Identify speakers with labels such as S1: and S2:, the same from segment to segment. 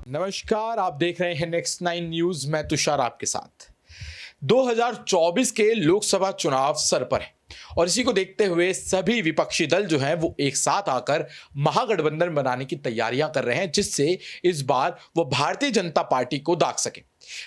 S1: नमस्कार, आप देख रहे हैं नेक्स्ट 9 न्यूज। मैं तुषार आपके साथ। 2024 के लोकसभा चुनाव सर पर है और इसी को देखते हुए सभी विपक्षी दल जो हैं वो एक साथ आकर महागठबंधन बनाने की तैयारियां कर रहे हैं, जिससे इस बार वो भारतीय जनता पार्टी को दाग सके।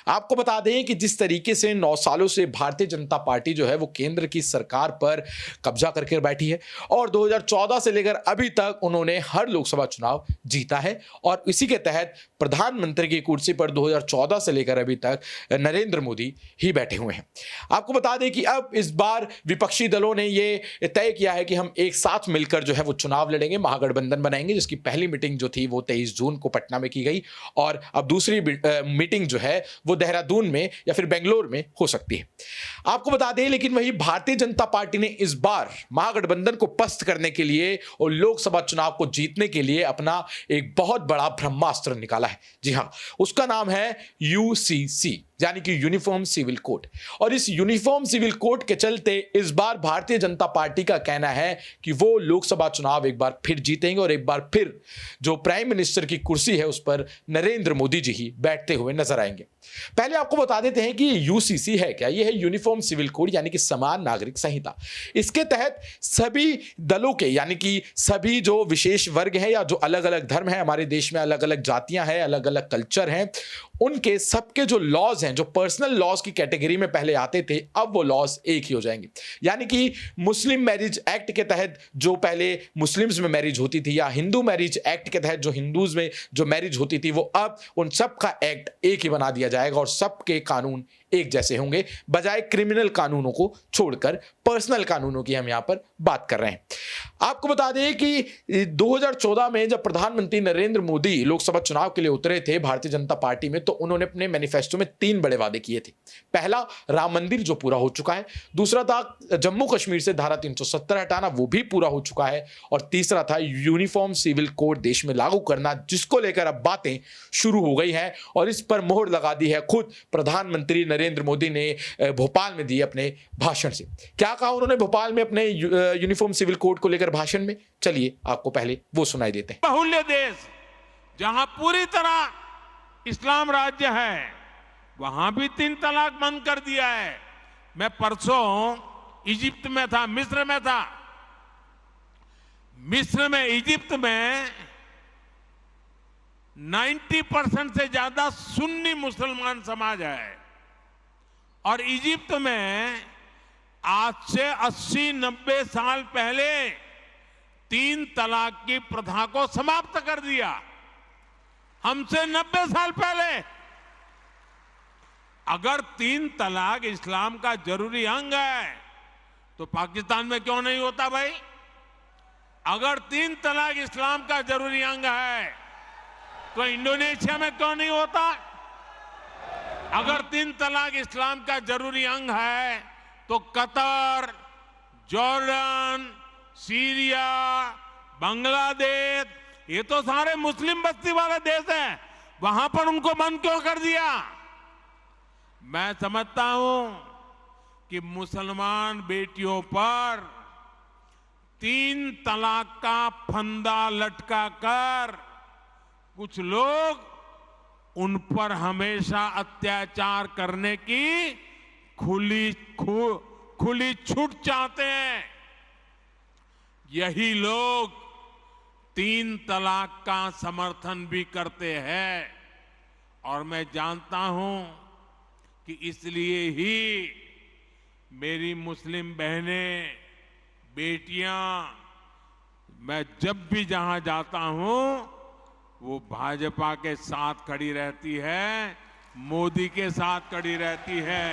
S1: आपको बता दें कि जिस तरीके से 9 सालों से भारतीय जनता पार्टी जो है वो केंद्र की सरकार पर कब्जा करके बैठी है और 2014 से लेकर अभी तक उन्होंने हर लोकसभा चुनाव जीता है और इसी के तहत प्रधानमंत्री की कुर्सी पर 2014 से लेकर अभी तक नरेंद्र मोदी ही बैठे हुए हैं। आपको बता दें कि अब इस बार विपक्षी दलों ने ये तय किया है कि हम एक साथ मिलकर जो है वो चुनाव लड़ेंगे, महागठबंधन बनाएंगे, जिसकी पहली मीटिंग जो थी वो 23 जून को पटना में की गई और अब दूसरी मीटिंग जो है वो देहरादून में या फिर बेंगलोर में हो सकती है। आपको बता दें, लेकिन वही भारतीय जनता पार्टी ने इस बार महागठबंधन को पस्त करने के लिए और लोकसभा चुनाव को जीतने के लिए अपना एक बहुत बड़ा ब्रह्मास्त्र निकाला है। जी हां, उसका नाम है यूसीसी, यानी कि यूनिफॉर्म सिविल कोड। और इस यूनिफॉर्म सिविल कोड के चलते इस बार भारतीय जनता पार्टी का कहना है कि वो लोकसभा चुनाव एक बार फिर जीतेंगे और एक बार फिर जो प्राइम मिनिस्टर की कुर्सी है उस पर नरेंद्र मोदी जी ही बैठते हुए नजर आएंगे। पहले आपको बता देते हैं कि यूसीसी है क्या। यह है यूनिफॉर्म सिविल कोड, यानी कि समान नागरिक संहिता। इसके तहत सभी दलों के, यानी कि सभी जो विशेष वर्ग हैं या जो अलग अलग धर्म है, हमारे देश में अलग अलग जातियां हैं, अलग अलग कल्चर हैं, उनके सबके जो लॉज हैं, जो पर्सनल लॉज की कैटेगरी में पहले आते थे, अब वो लॉज एक ही हो जाएंगे। यानी कि मुस्लिम मैरिज एक्ट के तहत जो पहले मुस्लिम्स में मैरिज होती थी या हिंदू मैरिज एक्ट के तहत जो हिंदूज में जो मैरिज होती थी, वो अब उन सब का एक्ट एक ही बना दिया जाएगा और सबके कानून एक जैसे होंगे, बजाय क्रिमिनल कानूनों को छोड़कर पर्सनल कानूनों की हम यहां पर बात कर रहे हैं। आपको बता दें कि 2014 में जब प्रधानमंत्री नरेंद्र मोदी लोकसभा चुनाव के लिए उतरे थे भारतीय जनता पार्टी में, तो उन्होंने अपने मैनिफेस्टो में 3 बड़े वादे किए थे। पहला, राम मंदिर जो पूरा हो चुका है। दूसरा था जम्मू कश्मीर से धारा 370 हटाना, वो भी पूरा हो चुका है। और तीसरा था यूनिफॉर्म सिविल कोड देश में लागू करना, जिसको लेकर अब बातें शुरू हो गई हैं और इस पर मोहर लगा दी है खुद प्रधानमंत्री नरेंद्र मोदी ने भोपाल में दिए अपने भाषण से। क्या कहा उन्होंने भोपाल में अपने यूनिफॉर्म सिविल कोड को लेकर भाषण में? चलिए आपको पहले वो सुनाई देते हैं।
S2: बहुल्य देश जहां पूरी तरह इस्लाम राज्य है, वहां भी 3 तलाक बंद कर दिया है। मैं परसों इजिप्ट में था, मिस्र में था। मिस्र में, इजिप्ट में 90% से ज्यादा सुन्नी मुसलमान समाज है और इजिप्ट में आज से 80-90 साल पहले 3 तलाक की प्रथा को समाप्त कर दिया। हमसे 90 साल पहले। अगर 3 तलाक इस्लाम का जरूरी अंग है तो पाकिस्तान में क्यों नहीं होता भाई? अगर 3 तलाक इस्लाम का जरूरी अंग है तो इंडोनेशिया में क्यों नहीं होता? अगर 3 तलाक इस्लाम का जरूरी अंग है तो कतर, जॉर्डन, सीरिया, बांग्लादेश, ये तो सारे मुस्लिम बस्ती वाले देश हैं, वहां पर उनको बंद क्यों कर दिया? मैं समझता हूं कि मुसलमान बेटियों पर 3 तलाक का फंदा लटका कर कुछ लोग उन पर हमेशा अत्याचार करने की खुली छूट चाहते हैं। यही लोग 3 तलाक का समर्थन भी करते हैं और मैं जानता हूं कि इसलिए ही मेरी मुस्लिम बहनें, बेटियां, मैं जब भी जहां जाता हूं वो भाजपा के साथ खड़ी रहती है, मोदी के साथ खड़ी रहती है।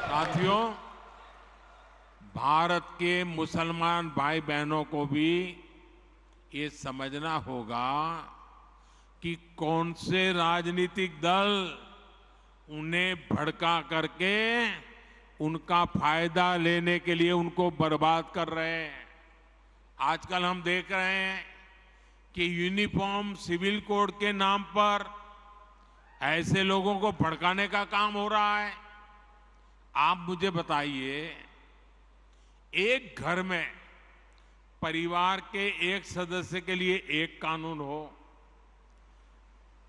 S2: साथियों, भारत के मुसलमान भाई बहनों को भी ये समझना होगा कि कौन से राजनीतिक दल उन्हें भड़का करके उनका फायदा लेने के लिए उनको बर्बाद कर रहे हैं। आजकल हम देख रहे हैं कि यूनिफॉर्म सिविल कोड के नाम पर ऐसे लोगों को भड़काने का काम हो रहा है। आप मुझे बताइए, एक घर में परिवार के एक सदस्य के लिए एक कानून हो,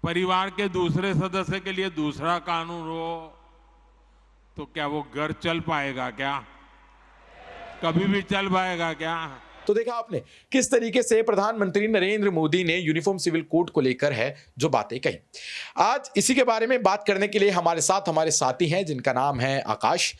S2: परिवार के दूसरे सदस्य के लिए दूसरा कानून हो, तो क्या वो घर चल पाएगा क्या? कभी भी चल पाएगा क्या?
S1: तो देखा आपने किस तरीके से प्रधानमंत्री नरेंद्र मोदी ने यूनिफॉर्म सिविल कोड को लेकर है जो बातें कही। आज इसी के बारे में बात करने के लिए हमारे साथ हमारे साथी हैं जिनका नाम है आकाश।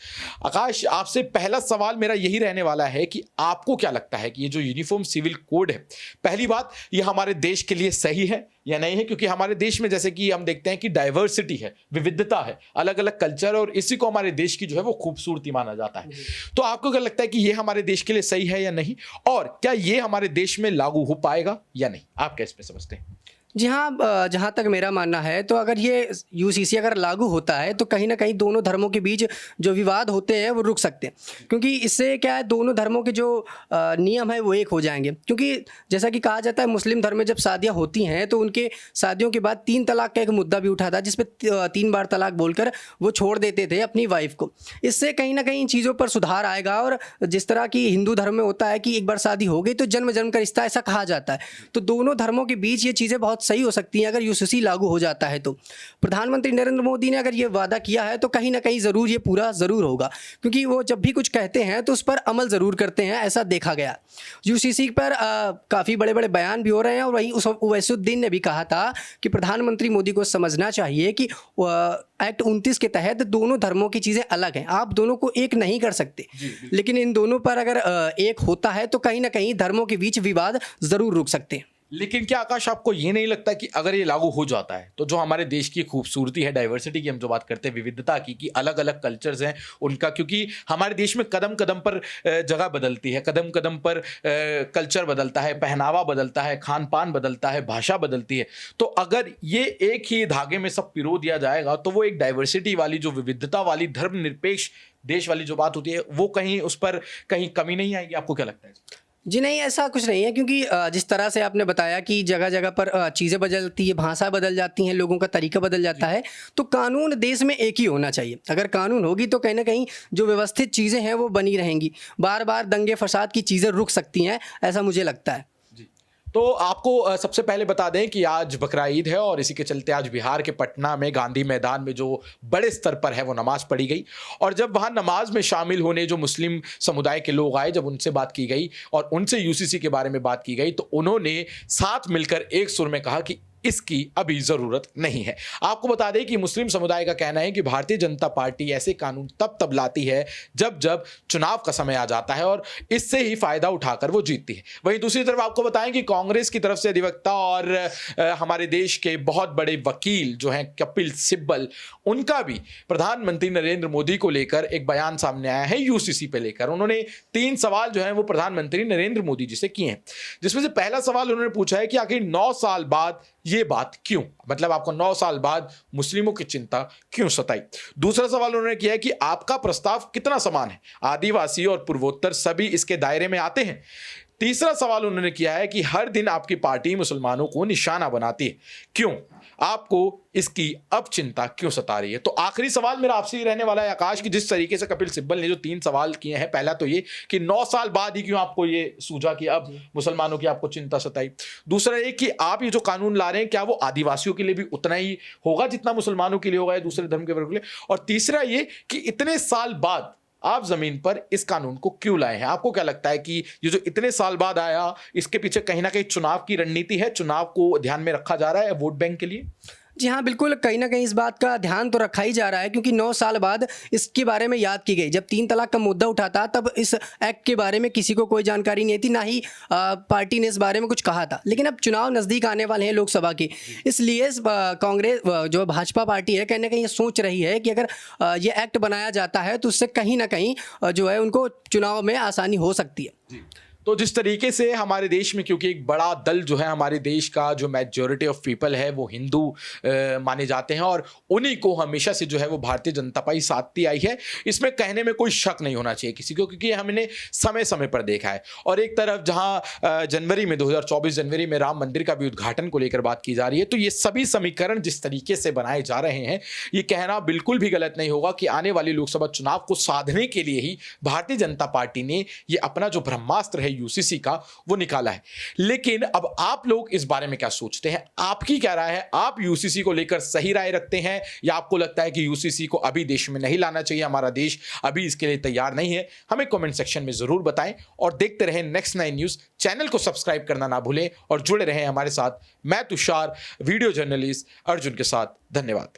S1: आकाश, आपसे पहला सवाल मेरा यही रहने वाला है कि आपको क्या लगता है कि ये जो यूनिफॉर्म सिविल कोड है, पहली बात, ये हमारे देश के लिए सही है या नहीं है? क्योंकि हमारे देश में जैसे कि हम देखते हैं कि डाइवर्सिटी है, विविधता है, अलग अलग कल्चर, और इसी को हमारे देश की जो है वो खूबसूरती माना जाता है। तो आपको क्या लगता है कि ये हमारे देश के लिए सही है या नहीं, और क्या ये हमारे देश में लागू हो पाएगा या नहीं? आप कैसे इसमें समझते हैं?
S3: जी हाँ, जहाँ तक मेरा मानना है तो अगर ये यूसीसी अगर लागू होता है तो कहीं ना कहीं दोनों धर्मों के बीच जो विवाद होते हैं वो रुक सकते हैं, क्योंकि इससे क्या है, दोनों धर्मों के जो नियम है वो एक हो जाएंगे। क्योंकि जैसा कि कहा जाता है, मुस्लिम धर्म में जब शादियाँ होती हैं तो उनके शादियों के बाद 3 तलाक का एक मुद्दा भी उठा था, जिसपे 3 बार तलाक बोलकर वो छोड़ देते थे अपनी वाइफ को। इससे कहीं ना कहीं इन चीज़ों पर सुधार आएगा। और जिस तरह की हिंदू धर्म में होता है कि एक बार शादी हो गई तो जन्म जन्म का रिश्ता, ऐसा कहा जाता है, तो दोनों धर्मों के बीच ये चीज़ें बहुत सही हो सकती हैं अगर यूसीसी लागू हो जाता है। तो प्रधानमंत्री नरेंद्र मोदी ने अगर ये वादा किया है तो कहीं ना कहीं ज़रूर ये पूरा ज़रूर होगा, क्योंकि वो जब भी कुछ कहते हैं तो उस पर अमल ज़रूर करते हैं, ऐसा देखा गया। यूसीसी पर काफ़ी बड़े बड़े बयान भी हो रहे हैं, और वहीं ओवैसीउद्दीन ने भी कहा था कि प्रधानमंत्री मोदी को समझना चाहिए कि एक्ट 29 के तहत दोनों धर्मों की चीज़ें अलग हैं, आप दोनों को एक नहीं कर सकते। लेकिन इन दोनों पर अगर एक होता है तो कहीं ना कहीं धर्मों के बीच विवाद ज़रूर रुक सकते हैं।
S1: लेकिन क्या आकाश, आपको ये नहीं लगता कि अगर ये लागू हो जाता है तो जो हमारे देश की खूबसूरती है, डाइवर्सिटी की हम जो बात करते हैं, विविधता की, कि अलग अलग कल्चर्स हैं उनका, क्योंकि हमारे देश में कदम कदम पर जगह बदलती है, कदम कदम पर कल्चर बदलता है, पहनावा बदलता है, खान पान बदलता है, भाषा बदलती है, तो अगर ये एक ही धागे में सब पिरो दिया जाएगा तो वो एक डाइवर्सिटी वाली, जो विविधता वाली, धर्मनिरपेक्ष देश वाली जो बात होती है, वो कहीं उस पर कहीं कमी नहीं आएगी? आपको क्या लगता है?
S3: जी नहीं, ऐसा कुछ नहीं है, क्योंकि जिस तरह से आपने बताया कि जगह जगह पर चीज़ें बदलती है, भाषा बदल जाती हैं, लोगों का तरीका बदल जाता है, तो कानून देश में एक ही होना चाहिए। अगर कानून होगी तो कहीं ना कहीं जो व्यवस्थित चीज़ें हैं वो बनी रहेंगी। बार बार दंगे फसाद की चीज़ें रुक सकती हैं, ऐसा मुझे लगता है।
S1: तो आपको सबसे पहले बता दें कि आज बकरा ईद है, और इसी के चलते आज बिहार के पटना में गांधी मैदान में जो बड़े स्तर पर है वो नमाज पढ़ी गई। और जब वहां नमाज में शामिल होने जो मुस्लिम समुदाय के लोग आए, जब उनसे बात की गई और उनसे यूसीसी के बारे में बात की गई, तो उन्होंने साथ मिलकर एक सुर में कहा कि इसकी अभी जरूरत नहीं है। आपको बता दें कि मुस्लिम समुदाय का कहना है कि भारतीय जनता पार्टी ऐसे कानून तब लाती है जब जब चुनाव का समय आ जाता है, और इससे ही फायदा उठाकर वो जीतती है। वहीं दूसरी तरफ आपको बताएं कि कांग्रेस की तरफ से अधिवक्ता और हमारे देश के बहुत बड़े वकील जो हैं कपिल सिब्बल, उनका भी प्रधानमंत्री नरेंद्र मोदी को लेकर एक बयान सामने आया है यूसीसी पे लेकर। उन्होंने 3 सवाल जो है वो प्रधानमंत्री नरेंद्र मोदी जी से किए हैं, जिसमें से पहला सवाल उन्होंने पूछा है कि आखिर 9 साल बाद ये बात क्यों, मतलब आपको 9 साल बाद मुस्लिमों की चिंता क्यों सताई। दूसरा सवाल उन्होंने किया है कि आपका प्रस्ताव कितना समान है, आदिवासी और पूर्वोत्तर सभी इसके दायरे में आते हैं। तीसरा सवाल उन्होंने किया है कि हर दिन आपकी पार्टी मुसलमानों को निशाना बनाती है, क्यों, आपको इसकी अब चिंता क्यों सता रही है। तो आखिरी सवाल मेरा आपसे ही रहने वाला है आकाश, कि जिस तरीके से कपिल सिब्बल ने जो 3 सवाल किए हैं, पहला तो ये कि 9 साल बाद ही क्यों आपको ये सूझा कि अब मुसलमानों की आपको चिंता सताई। दूसरा ये कि आप ये जो कानून ला रहे हैं, क्या वो आदिवासियों के लिए भी उतना ही होगा जितना मुसलमानों के लिए होगा या दूसरे धर्म के वर्ग के लिए। और तीसरा ये कि इतने साल बाद आप जमीन पर इस कानून को क्यों लाए हैं। आपको क्या लगता है कि ये जो इतने साल बाद आया, इसके पीछे कहीं ना कहीं चुनाव की रणनीति है, चुनाव को ध्यान में रखा जा रहा है वोट बैंक के लिए?
S3: जी हाँ, बिल्कुल, कहीं ना कहीं इस बात का ध्यान तो रखा ही जा रहा है, क्योंकि 9 साल बाद इसके बारे में याद की गई। जब 3 तलाक का मुद्दा उठा था तब इस एक्ट के बारे में किसी को कोई जानकारी नहीं थी, ना ही पार्टी ने इस बारे में कुछ कहा था। लेकिन अब चुनाव नज़दीक आने वाले हैं लोकसभा के, इसलिए कांग्रेस जो भाजपा पार्टी है कहीं ना कहीं ये सोच रही है कि अगर ये एक्ट बनाया जाता है तो उससे कहीं ना कहीं जो है उनको चुनाव में आसानी हो सकती है।
S1: तो जिस तरीके से हमारे देश में, क्योंकि एक बड़ा दल जो है हमारे देश का, जो मेजॉरिटी ऑफ पीपल है वो हिंदू माने जाते हैं, और उन्हीं को हमेशा से जो है वो भारतीय जनता पार्टी साथती आई है, इसमें कहने में कोई शक नहीं होना चाहिए किसी को, क्योंकि हमने समय समय पर देखा है। और एक तरफ जहां जनवरी में 2024 जनवरी में राम मंदिर का भी उद्घाटन को लेकर बात की जा रही है, तो ये सभी समीकरण जिस तरीके से बनाए जा रहे हैं, ये कहना बिल्कुल भी गलत नहीं होगा कि आने वाली लोकसभा चुनाव को साधने के लिए ही भारतीय जनता पार्टी ने ये अपना जो ब्रह्मास्त्र है यूसीसी का वो निकाला है। लेकिन अब आप लोग इस बारे में क्या सोचते हैं, आपकी क्या राय है? आप यूसीसी को लेकर सही राय रखते हैं या आपको लगता है कि यूसीसी को अभी देश में नहीं लाना चाहिए, हमारा देश अभी इसके लिए तैयार नहीं है? हमें कमेंट सेक्शन में जरूर बताएं और देखते रहें नेक्स्ट 9 न्यूज। चैनल को सब्सक्राइब करना ना भूलें और जुड़े रहें हमारे साथ। मैं तुषार, वीडियो जर्नलिस्ट अर्जुन के साथ। धन्यवाद।